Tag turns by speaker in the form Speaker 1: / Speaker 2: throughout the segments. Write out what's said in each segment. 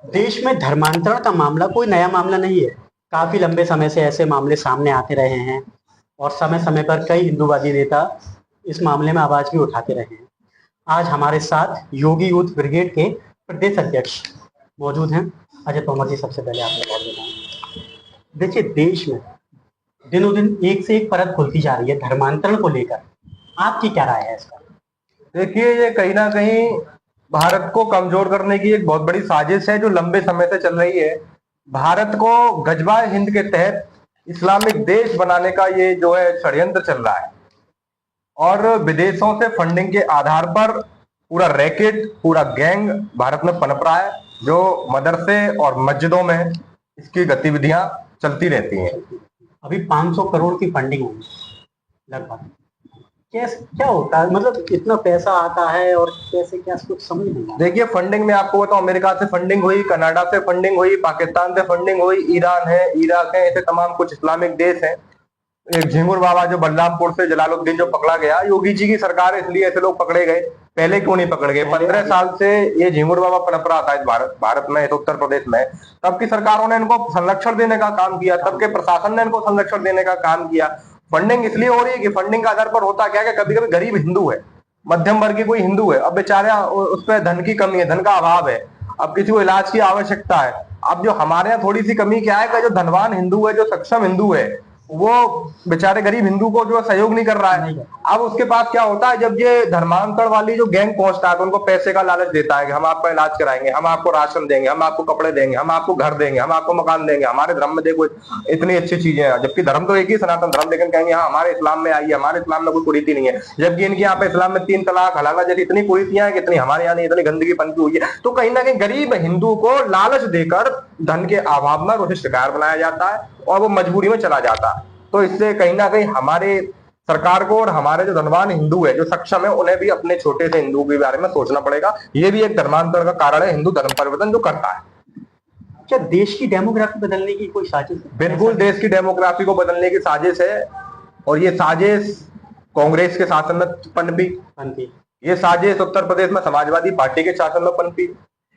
Speaker 1: देश में धर्मांतरण का मामला कोई नया मामला नहीं है। काफी लंबे समय से ऐसे मामले सामने आते रहे हैं और समय समय पर कई हिंदूवादी नेता इस मामले में आवाज भी उठाते रहे हैं। आज हमारे साथ योगी यूथ ब्रिगेड के प्रदेश अध्यक्ष मौजूद हैं। अजय तोमर जी, सबसे पहले आपको बहुत बताऊं, देखिए देश में दिनों दिन एक से एक परत खुलती जा रही है धर्मांतरण को लेकर। आपकी क्या राय है इसका?
Speaker 2: देखिए, ये कहीं ना कहीं भारत को कमजोर करने की एक बहुत बड़ी साजिश है जो लंबे समय से चल रही है। भारत को गजबाए हिंद के तहत इस्लामिक देश बनाने का ये जो है षड्यंत्र चल रहा है और विदेशों से फंडिंग के आधार पर पूरा रैकेट, पूरा गैंग भारत में पनप रहा है, जो मदरसे और मस्जिदों में इसकी गतिविधियां चलती रहती हैं।
Speaker 1: अभी 500 करोड़ की फंडिंग हुई लगभग। कैसे क्या होता है, मतलब इतना पैसा आता है और कैसे, क्या कुछ समझ नहीं आता।
Speaker 2: देखिए, फंडिंग में आपको बताऊं, अमेरिका से फंडिंग हुई, कनाडा से फंडिंग हुई, पाकिस्तान से फंडिंग हुई, ईरान है, इराक है, ऐसे तमाम कुछ इस्लामिक देश हैं। एक झिंगुर बाबा जो बलरामपुर से जलालुद्दीन जो पकड़ा गया, योगी जी की सरकार, इसलिए ऐसे लोग पकड़े गए। पहले क्यों नहीं पकड़ गए? 15 साल से ये झिंगुर बाबा पनप रहा था इस भारत में, इस उत्तर प्रदेश में। तब की सरकारों ने इनको संरक्षण देने का काम किया, तब के प्रशासन ने इनको संरक्षण देने का काम किया। फंडिंग इसलिए हो रही है कि फंडिंग का आधार पर होता क्या है कि कभी कभी गरीब हिंदू है, मध्यम वर्ग की कोई हिंदू है, अब बेचारा उस पर धन की कमी है, धन का अभाव है, अब किसी को इलाज की आवश्यकता है। अब जो हमारे यहाँ थोड़ी सी कमी क्या है कि जो धनवान हिंदू है, जो सक्षम हिंदू है, वो बेचारे गरीब हिंदू को जो सहयोग नहीं कर रहा है। अब उसके पास क्या होता है, जब ये धर्मांतरण वाली जो गैंग पहुंचता है तो उनको पैसे का लालच देता है कि हम आपका इलाज कराएंगे, हम आपको राशन देंगे, हम आपको कपड़े देंगे, हम आपको घर देंगे, हम आपको मकान देंगे, हमारे धर्म में देखो इतनी अच्छी चीजें हैं। जबकि धर्म तो एक ही सनातन धर्म, लेकिन कहेंगे हाँ हमारे इस्लाम में आइए, हमारे इस्लाम में कोई कुरीति नहीं है। जबकि इनके यहाँ पे इस्लाम में 3 तलाक, हलाला जैसी इतनी कुरीतियां हैं कि इतनी हमारे यहाँ नहीं, इतनी गंदगी पनपी हुई है। तो कहीं ना कहीं गरीब हिंदू को लालच देकर धन के अभाव में उसे शिकार बनाया जाता है और वो मजबूरी में चला जाता है। तो इससे कहीं ना कहीं हमारे सरकार को और हमारे जो धनवान हिंदू है, जो सक्षम है, उन्हें भी अपने छोटे से हिंदू के बारे में सोचना पड़ेगा। ये भी एक धर्मांतरण का कारण है, हिंदू धर्म परिवर्तन जो करता है।
Speaker 1: क्या देश की डेमोग्राफी बदलने की कोई साजिश है?
Speaker 2: बिल्कुल देश की डेमोग्राफी को बदलने की साजिश है और ये साजिश कांग्रेस के शासन में पनपी, ये साजिश उत्तर प्रदेश में समाजवादी पार्टी के शासन में पनपी,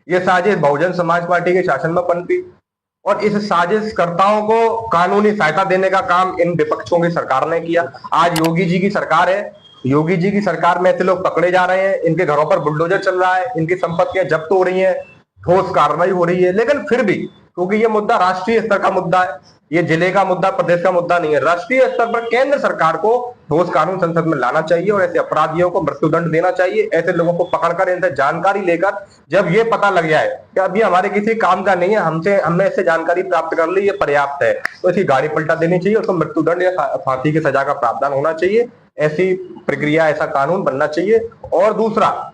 Speaker 2: ये साजिश बहुजन समाज पार्टी के शासन में पनपी और इस साजिशकर्ताओं को कानूनी सहायता देने का काम इन विपक्षों की सरकार ने किया। आज योगी जी की सरकार है, योगी जी की सरकार में ऐसे लोग पकड़े जा रहे हैं, इनके घरों पर बुलडोजर चल रहा है, इनकी संपत्तियां जब्त हो रही हैं, ठोस कार्रवाई हो रही है। लेकिन फिर भी क्योंकि ये मुद्दा राष्ट्रीय स्तर का मुद्दा है, ये जिले का मुद्दा, प्रदेश का मुद्दा नहीं है, राष्ट्रीय स्तर पर केंद्र सरकार को ठोस कानून संसद में लाना चाहिए और ऐसे अपराधियों को मृत्युदंड देना चाहिए। ऐसे लोगों को पकड़कर इनसे जानकारी लेकर, जब ये पता लग जाए कि अब ये हमारे किसी काम का नहीं है, हमने इससे जानकारी प्राप्त कर ली, ये पर्याप्त है, तो इसकी गाड़ी पलटा देनी चाहिए, उसको मृत्युदंड या फांसी की सजा का प्रावधान होना चाहिए। ऐसी प्रक्रिया, ऐसा कानून बनना चाहिए। और दूसरा,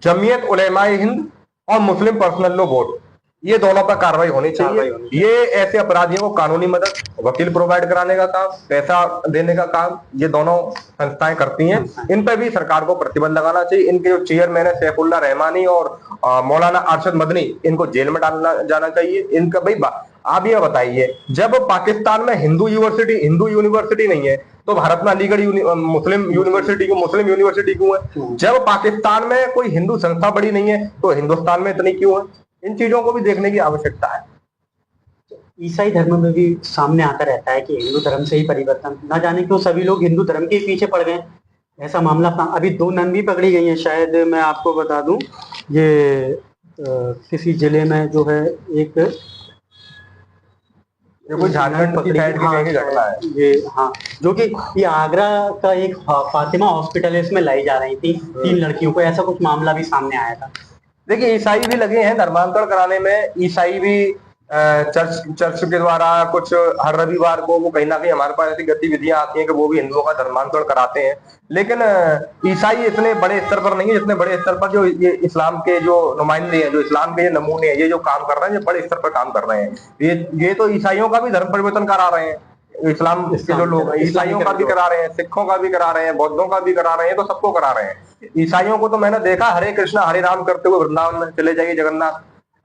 Speaker 2: जमीयत उलेमाए हिंद और मुस्लिम पर्सनल लॉ बोर्ड, ये दोनों पर कार्रवाई होनी चाहिए। ये ऐसे अपराधियों को कानूनी मदद, वकील प्रोवाइड कराने का काम, पैसा देने का काम ये दोनों संस्थाएं करती हैं। इन पर भी सरकार को प्रतिबंध लगाना चाहिए। इनके जो चेयरमैन है सैफुल्ला रहमानी और मौलाना अरशद मदनी, इनको जेल में डालना जाना चाहिए। इनका भाई आप ये बताइए, जब पाकिस्तान में हिंदू यूनिवर्सिटी नहीं है तो भारत में अलीगढ़ मुस्लिम यूनिवर्सिटी क्यों है? जब पाकिस्तान में कोई हिंदू संस्था बड़ी नहीं है तो हिंदुस्तान में इतनी क्यों है? इन चीजों को भी देखने की आवश्यकता है।
Speaker 1: ईसाई धर्म में भी सामने आता रहता है कि हिंदू धर्म से ही परिवर्तन, ना जाने क्यों सभी लोग हिंदू धर्म के पीछे पड़ गए। ऐसा मामला अभी 2 नन भी पकड़ी गई हैं शायद, मैं आपको बता दूं, ये किसी जिले में जो है एक,
Speaker 2: ये कोई झारखंड की साइड की कहीं घटना है
Speaker 1: ये, हाँ, जो कि ये आगरा का एक फातिमा हॉस्पिटल है, इसमें लाई जा रही थी 3 लड़कियों को, ऐसा कुछ मामला भी सामने आया था।
Speaker 2: देखिए, ईसाई भी लगे हैं धर्मांतरण कराने में। ईसाई भी चर्च के द्वारा कुछ हर रविवार को वो कहीं ना कहीं हमारे पास ऐसी गतिविधियां आती हैं कि वो भी हिंदुओं का धर्मांतरण कराते हैं। लेकिन ईसाई इतने बड़े स्तर पर नहीं है जितने बड़े स्तर पर जो ये इस्लाम के जो नुमाइंदे हैं, जो इस्लाम के ये नमूने हैं, ये जो काम कर रहे हैं, ये बड़े स्तर पर काम कर रहे हैं। ये तो ईसाइयों का भी धर्म परिवर्तन करा रहे हैं। इस्लाम के जो लोग हैं, ईसाइयों का भी करा रहे हैं, सिखों का भी करा रहे हैं, बौद्धों का भी करा रहे हैं, तो सबको करा रहे हैं। ईसाइयों को तो मैंने देखा हरे कृष्णा हरे राम करते हुए वृंदावन में, चले जाइए जगन्नाथ,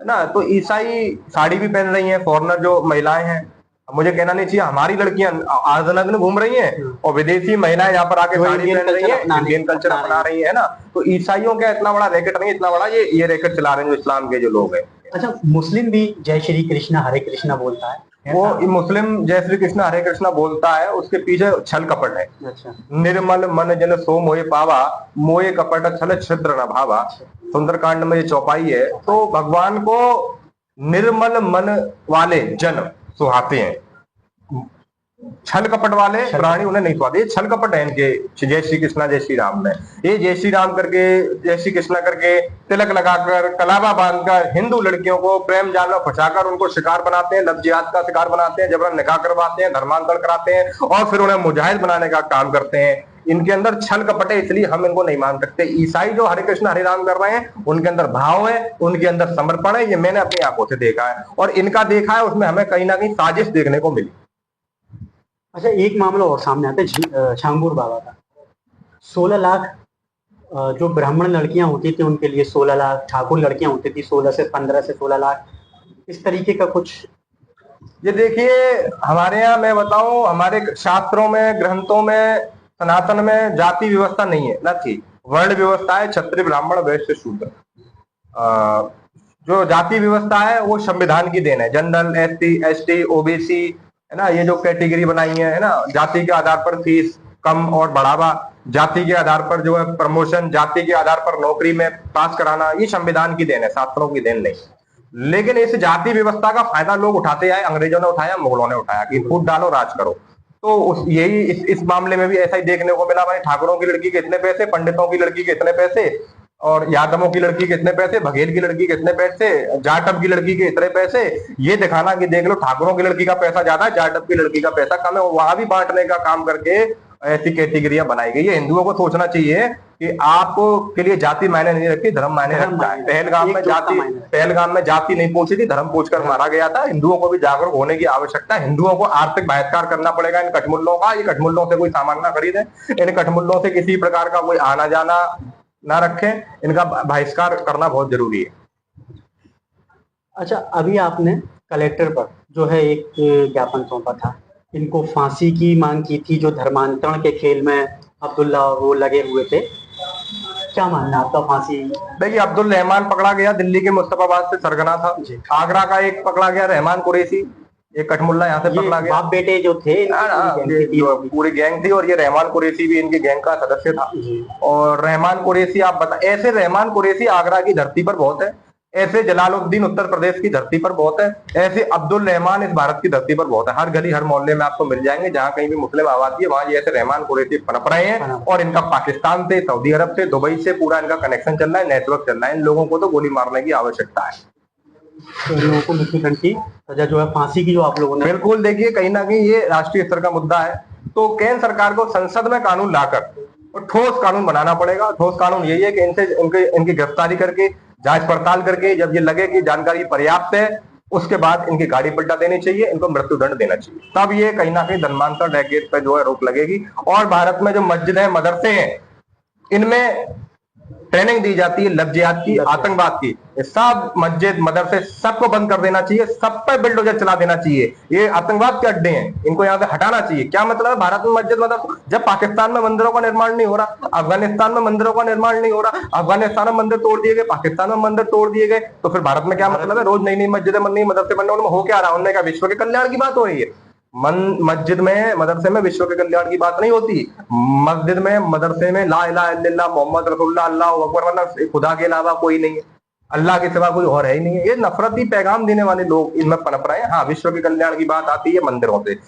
Speaker 2: है ना। तो ईसाई साड़ी भी पहन रही हैं, फॉरनर जो महिलाएं हैं, मुझे कहना नहीं चाहिए, हमारी लड़कियां आजनग्न घूम रही हैं और विदेशी महिलाएं यहाँ पर आके साड़ी पहन रही हैं, इंडियन कल्चर अपना रही है ना। तो ईसाइयों का इतना बड़ा रैकेट नहीं, इतना बड़ा ये रैकेट चला रहे हैं जो इस्लाम के जो लोग हैं।
Speaker 1: अच्छा, मुस्लिम भी जय श्री कृष्णा हरे कृष्णा बोलता है
Speaker 2: वो
Speaker 1: ऐसा?
Speaker 2: मुस्लिम जय श्री कृष्ण हरे कृष्णा बोलता है, उसके पीछे छल कपट है।
Speaker 1: अच्छा।
Speaker 2: निर्मल मन जन सो मोहे पावा, मोहे कपट छल छिद्र न भावा। सुंदरकांड में ये चौपाई है। तो भगवान को निर्मल मन वाले जन सुहाते हैं, छल कपट वाले प्राणी उन्हें नहीं सुहाते। ये छल कपट है इनके जय श्री कृष्णा जय श्री राम में। ये जय श्री राम करके, जय श्री कृष्णा करके, तिलक लगाकर, कलावा बांधकर हिंदू लड़कियों को प्रेम जाल में फंसाकर उनको शिकार बनाते हैं, लव जिहाद का शिकार बनाते हैं, जबरन निकाह करवाते हैं, धर्मांतरण कराते हैं और फिर उन्हें मुजाहिद बनाने का काम करते हैं। इनके अंदर छल कपट है, इसलिए हम इनको नहीं मान सकते। ईसाई जो हरे कृष्ण हरे राम कर रहे हैं, उनके अंदर भाव है, उनके अंदर समर्पण है। ये मैंने अपनी आंखों से देखा है और इनका देखा है, उसमें हमें कहीं ना कहीं साजिश देखने को मिली।
Speaker 1: अच्छा, एक मामला और सामने आता है झांगुर बाबा का। 16 लाख जो ब्राह्मण लड़कियां होती थी उनके लिए 16 लाख, ठाकुर लड़कियां होती थी 16 से 15 से 16 लाख, इस तरीके का कुछ।
Speaker 2: ये देखिए, हमारे यहाँ मैं बताऊं, हमारे शास्त्रों में, ग्रंथों में, सनातन में जाति व्यवस्था नहीं है, ना थी। वर्ण व्यवस्था है, क्षत्रिय ब्राह्मण वैश्य शूद्र। जो जाति व्यवस्था है वो संविधान की देन है। जनरल, एसटी, एसटी, ओबीसी, है ना, ये जो कैटेगरी बनाई है ना, जाति के आधार पर फीस कम और बढ़ावा, जाति के आधार पर जो है प्रमोशन, जाति के आधार पर नौकरी में पास कराना, ये संविधान की देन है, शास्त्रों की देन नहीं। लेकिन इस जाति व्यवस्था का फायदा लोग उठाते आए, अंग्रेजों ने उठाया, मुगलों ने उठाया कि फूट डालो राज करो। तो यही इस मामले में भी ऐसा ही देखने को मिला। भाई, ठाकुरों की लड़की के इतने पैसे, पंडितों की लड़की के इतने पैसे, और यादवों की लड़की के इतने पैसे, बघेल की लड़की के इतने पैसे, जाटव की लड़की के इतने पैसे। ये दिखाना कि देख लो ठाकुरों की लड़की का पैसा ज्यादा है, जाटव की लड़की का पैसा कम है, वहां भी बांटने का काम करके ऐसी कैटेगरियां बनाई गई है। हिंदुओं को सोचना चाहिए कि आपको के लिए जाति मायने नहीं रखती, धर्म मायने रखता है। पहलगाम में जाति नहीं पूछी थी, धर्म पूछकर मारा गया था। हिंदुओं को भी जागरूक होने की आवश्यकता है। हिंदुओं को आर्थिक बहिष्कार करना पड़ेगा इन कठमुल्लों का। ये कठमुल्लों से कोई सामान ना खरीदे, इन कठमुल्लों से किसी प्रकार का कोई आना जाना ना रखें, इनका बहिष्कार करना बहुत जरूरी है।
Speaker 1: अच्छा, अभी आपने कलेक्टर पर जो है एक ज्ञापन सौंपा था, इनको फांसी की मांग की थी, जो धर्मांतरण के खेल में अब्दुल्ला और वो लगे हुए थे। क्या मानना है आपका? फांसी
Speaker 2: देखिए, अब्दुल रहमान पकड़ा गया, दिल्ली के मुस्तफाबाद से सरगना था। आगरा का एक पकड़ा गया, रहमान कुरैशी, एक कठमुल्ला यहाँ से पकड़ा गया।
Speaker 1: बाप बेटे जो थे,
Speaker 2: पूरी गैंग थी, और ये रहमान कुरैशी भी इनकी गैंग का सदस्य था। और रहमान कुरैशी, आप बता, ऐसे रहमान कुरैशी आगरा की धरती पर बहुत है, ऐसे जलालुद्दीन उत्तर प्रदेश की धरती पर बहुत है, ऐसे अब्दुल रहमान इस भारत की धरती पर बहुत है। हर गली हर मोहल्ले में आपको मिल जाएंगे, जहां कहीं भी मुस्लिम आबादी है वहां ये ऐसे रहमान कुरैशी पनप रहे हैं। और इनका पाकिस्तान से, सऊदी अरब से, दुबई से पूरा इनका कनेक्शन चल रहा है, नेटवर्क चल रहा है। इन लोगों को तो गोली मारने की आवश्यकता है।
Speaker 1: तो इन लोगों को मृत्युदंड की सजा जो है फांसी की, जो आप लोगों ने।
Speaker 2: बिल्कुल, देखिए, कहीं ना कहीं ये राष्ट्रीय स्तर का मुद्दा है। तो केंद्र सरकार को संसद में कानून लाकर और ठोस कानून बनाना पड़ेगा। ठोस कानून यही है कि इनकी गिरफ्तारी करके, जांच पड़ताल करके, जब ये लगे कि जानकारी पर्याप्त है, उसके बाद इनकी गाड़ी पलटा देनी चाहिए, इनको मृत्युदंड देना चाहिए। तब ये कहीं ना कहीं धर्मांतरण डकैत पे जो है रोक लगेगी। और भारत में जो मस्जिद है, मदरसे हैं, इनमें ट्रेनिंग दी जाती है लव जिहाद की, आतंकवाद की। सब मस्जिद मदरसे सबको बंद कर देना चाहिए, सब पर बिल्डोजर चला देना चाहिए। ये आतंकवाद के अड्डे हैं, इनको यहाँ से हटाना चाहिए। क्या मतलब है भारत में मस्जिद मदरसा? जब पाकिस्तान में मंदिरों का निर्माण नहीं हो रहा, अफगानिस्तान में मंदिरों का निर्माण नहीं हो रहा, अफगानिस्तान में मंदिर तोड़ दिए गए, पाकिस्तान में मंदिर तोड़ दिए गए, तो फिर भारत में क्या मतलब है? रोज नई नई मस्जिदें बननी, मदरसे बनने, उनमें हो क्या रहा? उनने का विश्व के कल्याण की बात हो रही है। मस्जिद में, मदरसे में विश्व के कल्याण की बात नहीं होती। मस्जिद में, मदरसे में ला इलाहा इल्लल्लाह मोहम्मद रसूलुल्लाह अल्लाहू अकबर, मतलब खुदा के अलावा कोई नहीं है, अल्लाह के सिवा कोई और है ही नहीं है। ये नफरती पैगाम देने वाले लोग इनमें पनप रहे हैं। हाँ, विश्व के कल्याण की बात आती है मंदिरों से,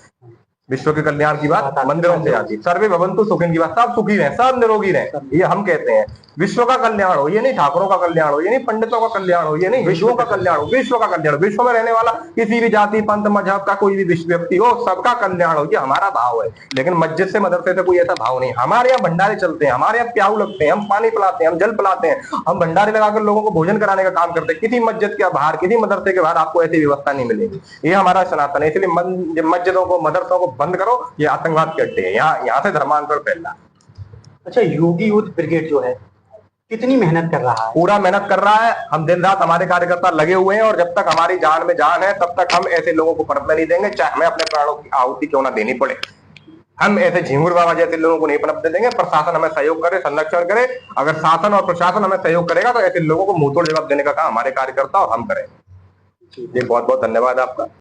Speaker 2: विश्व के कल्याण की बात मंदिरों से आती है। सर्वे भवन्तु सुखिन की बात, सब सुखी रहे, सब निरोगी रहे, ये हम कहते हैं। विश्व का कल्याण हो, ये नहीं ठाकुरों का कल्याण हो, ये नहीं पंडितों का कल्याण हो, ये नहीं हिंदुओं का कल्याण हो, विश्व का कल्याण। विश्व में रहने वाला किसी भी जाति, पंथ, मजहब का कोई भी विश्व व्यक्ति हो, सबका कल्याण हो, ये हमारा भाव है। लेकिन मस्जिद से, मदरसे से कोई ऐसा भाव नहीं। हमारे यहाँ भंडारे चलते हैं, हमारे यहाँ प्याऊ लगते हैं, हम पानी पिलाते हैं, हम जल पिलाते हैं, हम भंडारे लगाकर लोगों को भोजन कराने का काम करते हैं। किसी मस्जिद के बाहर, किसी मदरसे के बाहर आपको ऐसी व्यवस्था नहीं मिलेगी। ये हमारा सनातन है। इसलिए मस्जिदों को, मदरसों को बंद करो, ये आतंकवाद के अड्डे हैं, यहाँ से धर्मांतरण फैल रहा है।
Speaker 1: अच्छा, योगी यूथ ब्रिगेड जो है कितनी मेहनत कर रहा है?
Speaker 2: पूरा मेहनत कर रहा है। हम दिन रात, हमारे कार्यकर्ता लगे हुए हैं, और जब तक हमारी जान में जान है तब तक हम ऐसे लोगों को पनपने नहीं देंगे, चाहे हमें अपने प्राणों की आहुति क्यों ना देनी पड़े। हम ऐसे झिंगुर बाबा जैसे लोगों को नहीं पनपने देंगे। प्रशासन हमें सहयोग करे, संरक्षण करे। अगर शासन और प्रशासन हमें सहयोग करेगा तो ऐसे लोगों को मुंहतोड़ जवाब देने का काम हमारे कार्यकर्ता और हम करें। जी बहुत बहुत धन्यवाद आपका।